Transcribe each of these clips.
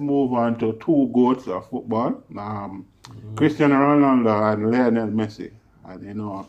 move on to two GOATs of football, Cristiano Ronaldo and Lionel Messi. And you know,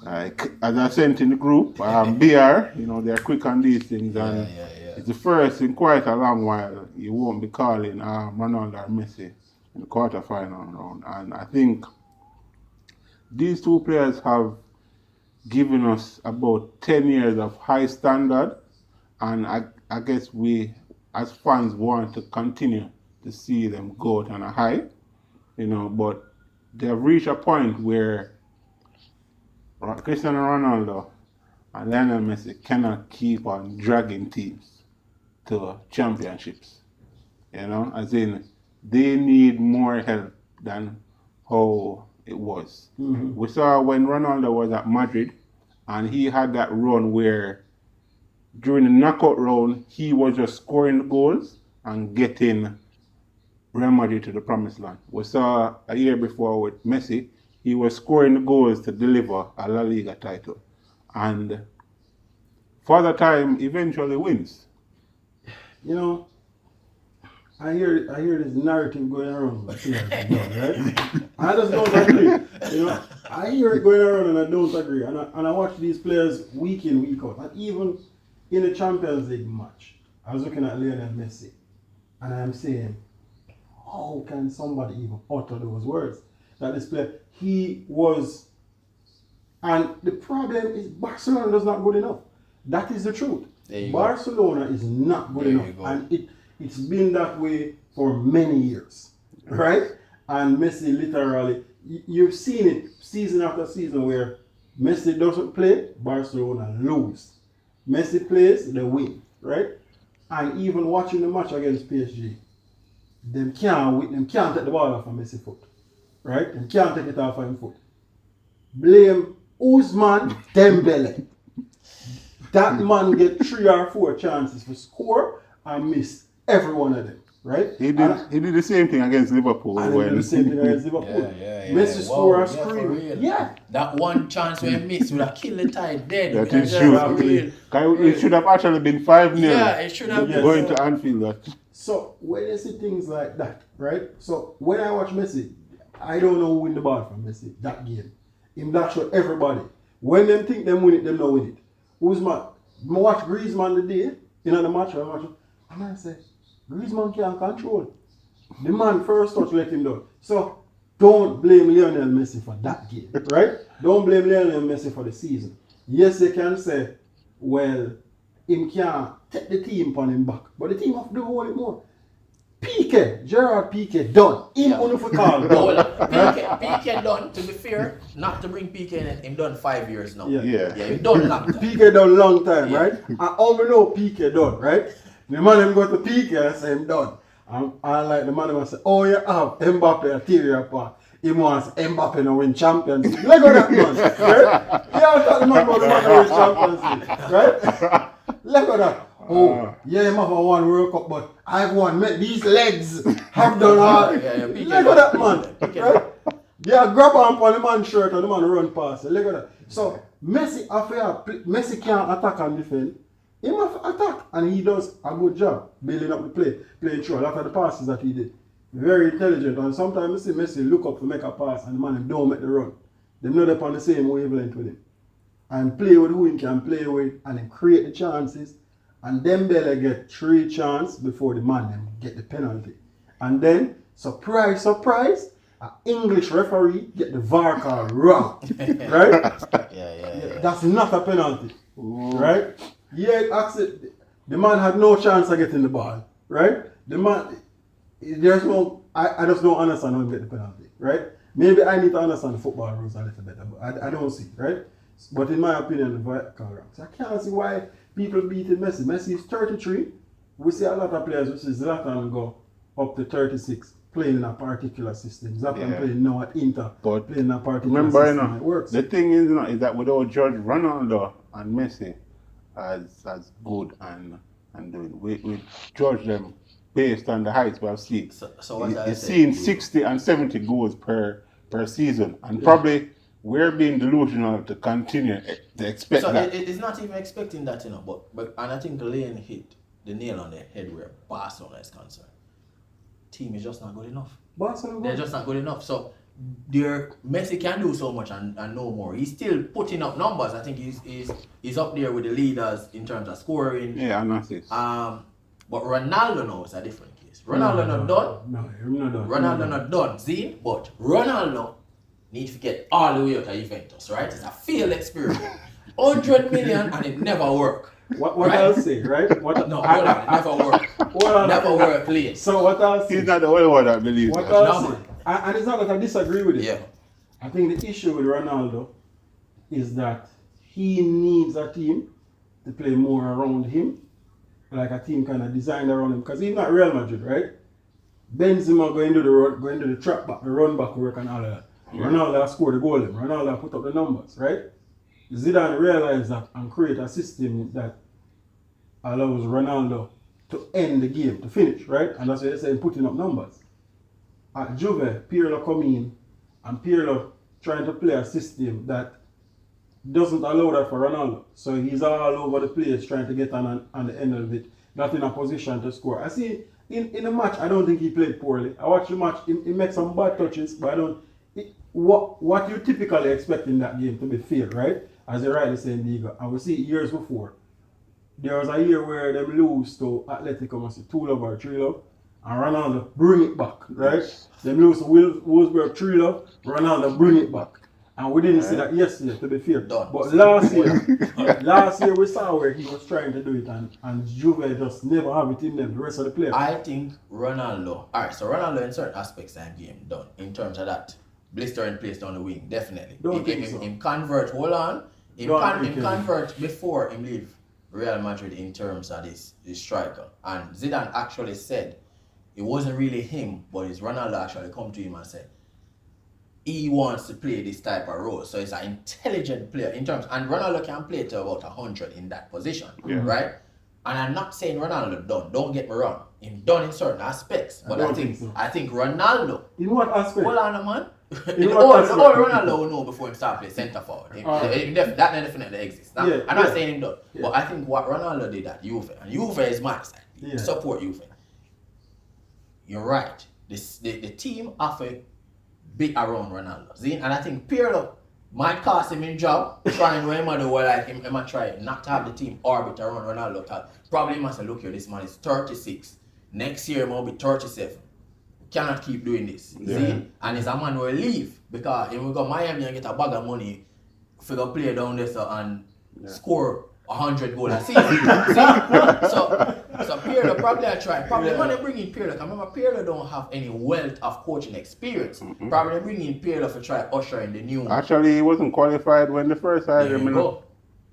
like as I sent in the group, BR, you know, they're quick on these things, and it's the first in quite a long while you won't be calling Ronaldo or Messi in the quarterfinal round. And I think these two players have given us about 10 years of high standard, and I guess we as fans want to continue to see them go out on a high, you know, but they've reached a point where Cristiano Ronaldo and Lionel Messi cannot keep on dragging teams to championships, you know, as in they need more help than how it was. Mm-hmm. We saw when Ronaldo was at Madrid and he had that run where during the knockout round he was just scoring the goals and getting Real Madrid to the promised land. We saw a year before with Messi, he was scoring the goals to deliver a La Liga title. And Father Time eventually wins. You know, I hear this narrative going around, right? I just don't agree. You know, I hear it going around and I don't agree. And I watch these players week in, week out. And even in the Champions League match, I was looking at Lionel Messi and I'm saying, how can somebody even utter those words? That this player, he was, and the problem is Barcelona is not good enough. That is the truth. Barcelona is not good enough. And it's been that way for many years, right? And Messi literally, you've seen it season after season where Messi doesn't play, Barcelona lose. Messi plays, they win, right? And even watching the match against PSG, them can't take the ball off of Messi foot, right? Them can't take it off of him foot. Blame Ousmane Dembele. That man get 3 or 4 chances to score and miss every one of them, right? He did the same thing against Liverpool. And he did the same thing against Liverpool. Messi score a screen. Yeah. That one chance we missed would have killed the tie dead. That is true. It should have actually been 5-0. Yeah, it should have been. Going to Anfield. So when you see things like that, right? So when I watch Messi, I don't know who win the ball from Messi that game. Him that show everybody. When them think them win it, them not win it. Who's my? I watch Griezmann the day, you know the match I watch, and I say, Griezmann can't control. The man first touch let him down. So don't blame Lionel Messi for that game, right? Don't blame Lionel Messi for the season. Yes, they can say, well, him can't take the team on him back, but the team have to do all it more. Gerard Piqué done. Him only for call done. Piqué done, to be fair, not to bring Piqué in, him done 5 years now. Yeah, he done long time. Piqué done long time, right? And all we know Piqué done, right? The man him go to Piqué and say him done. And like the man him say, oh you have Mbappe a theory apart. He wants Mbappe to win Champions League. Look at that man, right? Yeah, talk the man about the man to win Champions League, right? Look at that. Oh, yeah, him have a one World Cup, but I've won. These legs have done all. Look at that man, right? Yeah, grab on the man's shirt and the man run past. Look at that. So Messi can't attack and defend. He must attack, and he does a good job building up the play, playing through a lot of the passes that he did. Very intelligent, and sometimes you see Messi look up to make a pass, and the man don't make the run. They're not up on the same wavelength with him. And play with who he can play with, and then create the chances. And Dembele get 3 chances before the man them get the penalty. And then, surprise, surprise, an English referee get the VAR call wrong. Right? Yeah. That's not a penalty. Right? Yeah, the man had no chance of getting the ball. Right? The man, there's no, I just don't understand how he get the penalty. Right? Maybe I need to understand the football rules a little better, but I don't see. Right? But in my opinion, the VAR call wrong. So I can't see why people beating Messi. Messi is 33. We see a lot of players, which is Zlatan go up to 36, playing in a particular system. Zlatan playing now at Inter, but playing in a particular system. It works. The thing is that we don't judge Ronaldo and Messi as good and doing. We judge them based on the heights we have seen. So you've seen 60 and 70 goals per season, and probably we're being delusional to continue to expect that. So it's not even expecting that, but and I think Lane hit the nail on the head where Barcelona is concerned. team is just not good enough. Barcelona. They're just not good enough. So Messi can do so much and no more. He's still putting up numbers. I think he's up there with the leaders in terms of scoring. Yeah, and assists. But Ronaldo now is a different case. Ronaldo not done. No, he's not done. Ronaldo not done. See? But Ronaldo needs to get all the way out of Juventus, right? It's a failed experiment. 100 million and it never worked. What right? I'll say, right? No, hold on, it never worked. Never worked, please. So what I'll say. He's not the only one that believes What that. I'll No, say. man. And it's not that I disagree with it. Yeah. I think the issue with Ronaldo is that he needs a team to play more around him. Like a team kind of designed around him. Because he's not Real Madrid, right? Benzema going to the trap back, the run back work and all of that. Yeah. Ronaldo scored the goal. Ronaldo put up the numbers, right? Zidane realized that and create a system that allows Ronaldo to end the game, to finish, right? And that's why they say putting up numbers. At Juve, Pirlo come in and Pirlo trying to play a system that doesn't allow that for Ronaldo. So he's all over the place trying to get on the end of it, not in a position to score. I see in the match, I don't think he played poorly. I watched the match, he made some bad touches, but I don't. What you typically expect in that game to be fair, right? As you rightly say in Liga. And we see years before, there was a year where they lose to Atletico, must be 2-0 or 3-0, and Ronaldo bring it back, right? They lose to Wolfsburg 3-0, Ronaldo bring it back. And we didn't see that yesterday, to be fair. Done. But last year we saw where he was trying to do it, and Juve just never have it in them, the rest of the players. I think Ronaldo, alright, so Ronaldo in certain aspects of the game done, in terms of that blistering place down the wing, definitely. Him convert, hold on, him convert before him leave Real Madrid in terms of this striker. And Zidane actually said it wasn't really him, but it's Ronaldo actually come to him and said he wants to play this type of role. So it's an intelligent player in terms, and Ronaldo can play to about 100 in that position, right? And I'm not saying Ronaldo done. Don't get me wrong. He's done in certain aspects, but I think Ronaldo. In what aspect? Hold on, man. In the what all Ronaldo will know before he start playing centre forward. That definitely exists. Now, I'm not saying him done, but I think what Ronaldo did at Juve, and Juve is my side. Support Juve. You're right. The team offer big around Ronaldo. See? And I think Pirlo might cost him his job, trying to him do what like him might try not to have the team orbit around Ronaldo. Probably must say, look here, this man is 36. Next year he might be 37. Cannot keep doing this. See? And it's a man will leave because if we go Miami and get a bag of money, figure play down there and score 100 goals a season. So Pirlo probably I try. Probably when they bring in Pirlo, because remember Pirlo don't have any wealth of coaching experience. Probably bring in Pirlo to try usher in the new. Actually, he wasn't qualified when the first hired him.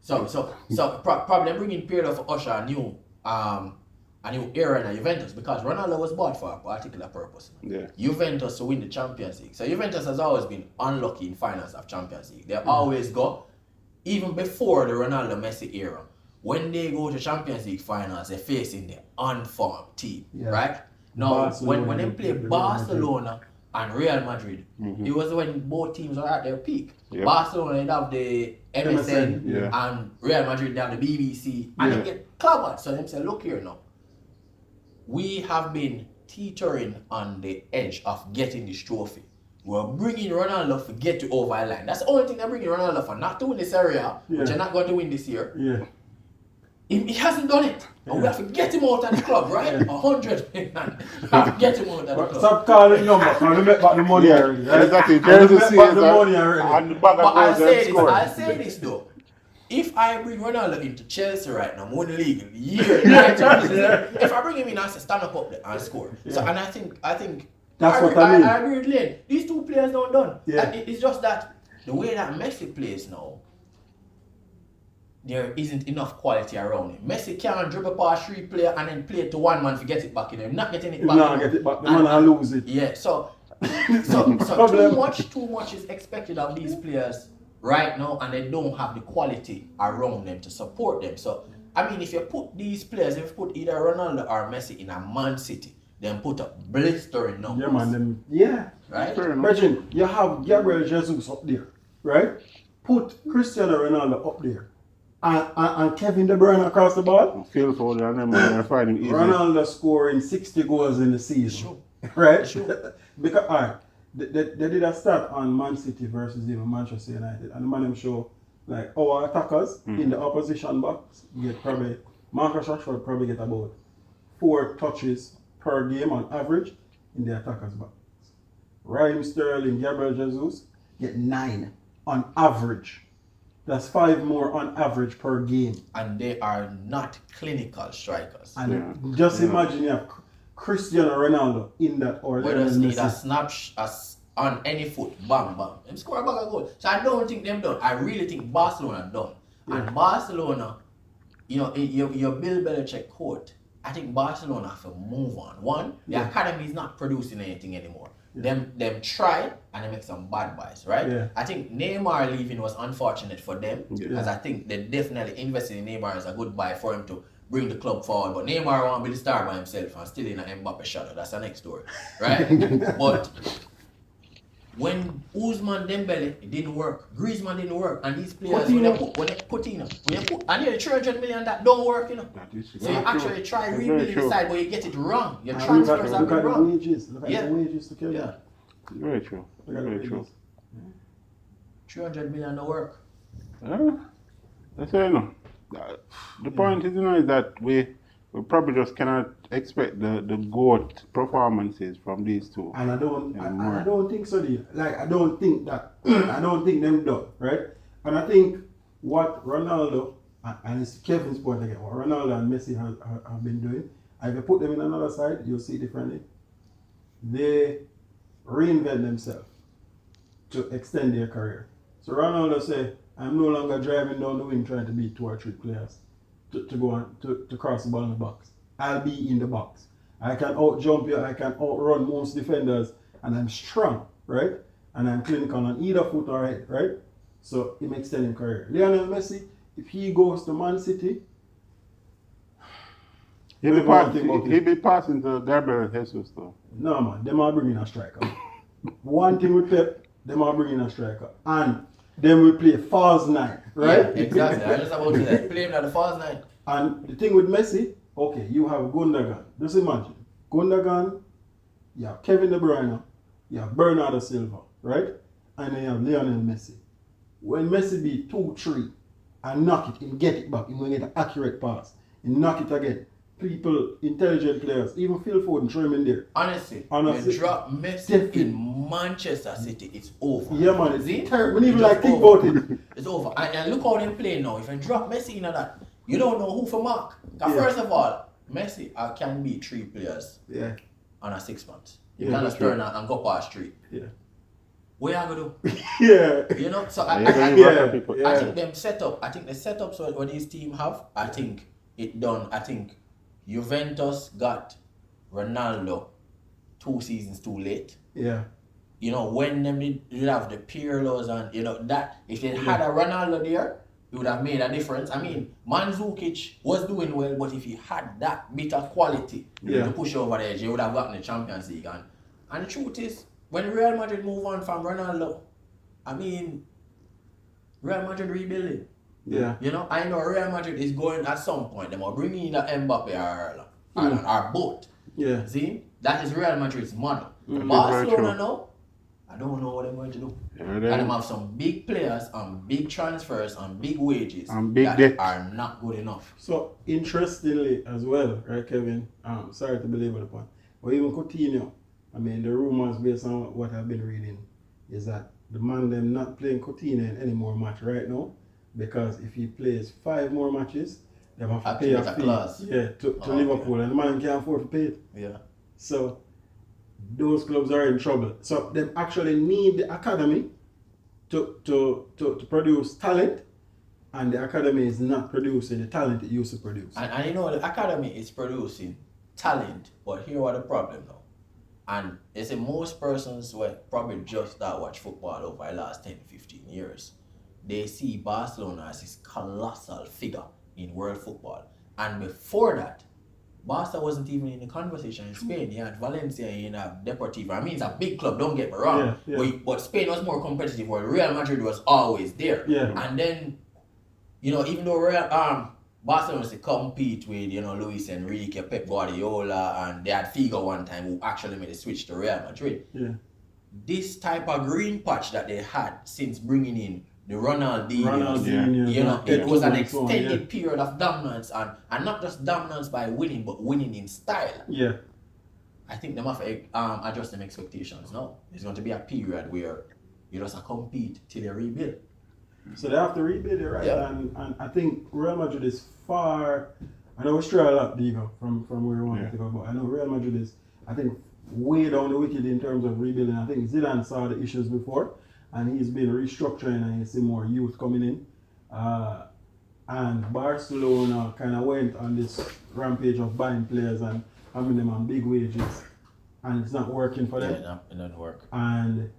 So probably bring in Pirlo for usher a new era in Juventus because Ronaldo was bought for a particular purpose. Juventus to win the Champions League. So Juventus has always been unlucky in finals of Champions League. They always go, even before the Ronaldo Messi era, when they go to Champions League finals, they're facing the unformed team, right? Now, when they play Barcelona and Real Madrid, it was when both teams were at their peak. Barcelona, they'd have the MSN and Real Madrid down the BBC, and they get clobbered. So they say, look here now, we have been teetering on the edge of getting this trophy. We're bringing Ronaldo to get you over a line. That's the only thing they're bringing Ronaldo for, not to win this area, which you're not going to win this year. He hasn't done it. And we have to get him out of the club, right? 100 million. Have to get him out of the club. Stop calling numbers, and we make back the money already, right? Exactly. Jersey back the money already. But I'll say this though. If I bring Ronaldo into Chelsea right now, win the league in a year, if I bring him in, I say stand up there and score. So, and I think that's what I mean. I agree with Lane. These two players don't done. It's just that the way that Messi plays now, there isn't enough quality around him. Messi can't dribble past 3 players and then play to one man to get it back in him. Not getting it back. Not get it back. The man will lose it. Yeah. So too much is expected of these players right now, and they don't have the quality around them to support them. So I mean, if you put these players, if you put either Ronaldo or Messi in a Man City, then put up blistering numbers. Right? Imagine you have Gabriel Jesus up there, right? Put Cristiano Ronaldo up there. And Kevin De Bruyne across the ball. Phil Foden and them find him easy. Ronaldo scoring 60 goals in the season. right? Sure. Because all right, they did a stat on Man City versus even Manchester United, and the man them show like our attackers in the opposition box get probably Marcus Rashford probably get about 4 touches per game on average in the attackers box. Raheem Sterling, Gabriel Jesus get 9 on average. That's 5 more on average per game. And they are not clinical strikers. And just imagine you have Cristiano Ronaldo in that or We Lionel just need a Messi. snap on any foot, bam, bam. Them score a bag of goal. So I don't think them done. I really think Barcelona done. And Barcelona, you know, your Bill Belichick quote, I think Barcelona have to move on. One, the academy is not producing anything anymore. Them try and they make some bad buys, right? Yeah. I think Neymar leaving was unfortunate for them because I think they definitely invested in Neymar as a good buy for him to bring the club forward. But Neymar won't be the star by himself and still in an Mbappe shadow. That's the next story, right? But when Ousmane Dembele, it didn't work. Griezmann didn't work, and these players when you put and the 300 million that don't work, you know. So you actually try rebuilding the side, but you get it wrong. Your transfers have been wrong. Look at the wages to kill Yeah. Very true. Very true. 300 million don't work. That's fair enough. The point is, is that we probably just cannot expect the GOAT performances from these two. And I don't think so. Like I don't think that I don't think them done, right? And I think what Ronaldo and it's Kevin's point again, what Ronaldo and Messi have been doing, and if you put them in another side, you'll see it differently. They reinvent themselves to extend their career. So Ronaldo say, I'm no longer driving down the wing trying to beat 2 or 3 players to go on to cross the ball in the box. I'll be in the box. I can out jump you, I can outrun most defenders, and I'm strong, right? And I'm clinical on either foot or head, right? So he makes extending career. Lionel Messi, if he goes to Man City, He'll be passing to Gabriel Jesus though. no man, them are bringing a striker. One thing with Pep, them are bringing a striker. And then we play false 9, right? Yeah, exactly. I just about to say play him at the false 9. And the thing with Messi, okay, you have Gundogan. Just imagine. Gundogan, you have Kevin De Bruyne, you have Bernardo Silva, right? And then you have Lionel Messi. When Messi beat 2-3 and knock it and get it back, he will get an accurate pass. And knock it again. People, intelligent players, even Phil Foden, throw him in there. Honestly, you drop Messi in Manchester City, it's over. Yeah, man, it's See? terrible. When even like think over. about it. It's over. And look how they play now. If you drop Messi in that, you don't know who for mark. First of all, Messi can be 3 players on a 6 months. You cannot turn and go past 3. Yeah. What you gonna do? Yeah. You know, so I think them set up. I think the setups what these teams have, I think it done. I think Juventus got Ronaldo 2 seasons too late. Yeah. You know, when them did have the Pirlos and you know that if they had a Ronaldo there, it would have made a difference. I mean, Mandzukic was doing well, but if he had that bit of quality to push over the edge, he would have gotten the Champions League. And the truth is, when Real Madrid move on from Ronaldo, I mean, Real Madrid rebuilding. Yeah. You know, I know Real Madrid is going at some point. They will bring in a Mbappe or both. Yeah. See, that is Real Madrid's model. Barcelona now, I don't know what they're going to do. And they have some big players on big transfers on big wages and big that debt are not good enough. So interestingly as well, right, Kevin? Sorry to belabor the point, but even Coutinho, I mean, the rumors based on what I've been reading is that the man them not playing Coutinho in any more match right now because if he plays 5 more matches, they have to pay a fee. To Liverpool, and the man can't afford to pay it. Yeah. So those clubs are in trouble. So they actually need the academy to produce talent, and the academy is not producing the talent it used to produce. And you know the academy is producing talent, but here what the problem now. And it's most persons who probably just that watch football over the last 10-15 years. They see Barcelona as this colossal figure in world football. And before that, Barca wasn't even in the conversation in Spain. You had Valencia, you had Deportivo. I mean, it's a big club, don't get me wrong. But Spain was more competitive, where Real Madrid was always there. Yeah. And then, you know, even though Barcelona used to compete with, Luis Enrique, Pep Guardiola, and they had Figo one time who actually made a switch to Real Madrid. Yeah. This type of green patch that they had since bringing in the Ronaldinho, yeah. it was an extended period of dominance, and not just dominance by winning, but winning in style. Yeah. I think they must adjust them expectations now. There's going to be a period where you just compete till you rebuild. So they have to rebuild it, right? Yeah. And I think Real Madrid is far. I know we stray a lot deeper from where we want to go, but I know Real Madrid is, I think, way down the wicket in terms of rebuilding. I think Zidane saw the issues before, and he's been restructuring, and you see more youth coming in. And Barcelona kind of went on this rampage of buying players and having them on big wages, and it's not working for them. Yeah, no, it doesn't work. And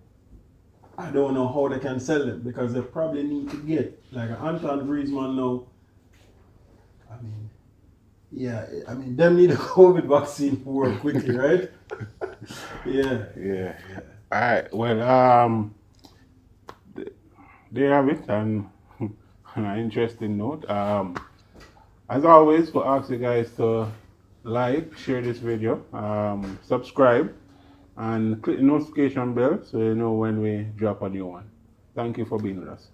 I don't know how they can sell it because they probably need to get like Antoine Griezmann now. I mean, them need a COVID vaccine to work quickly, right? Yeah. All right. Well, there you have it, and on an interesting note. As always, we ask you guys to like, share this video, subscribe, and click the notification bell so you know when we drop a new one. Thank you for being with us.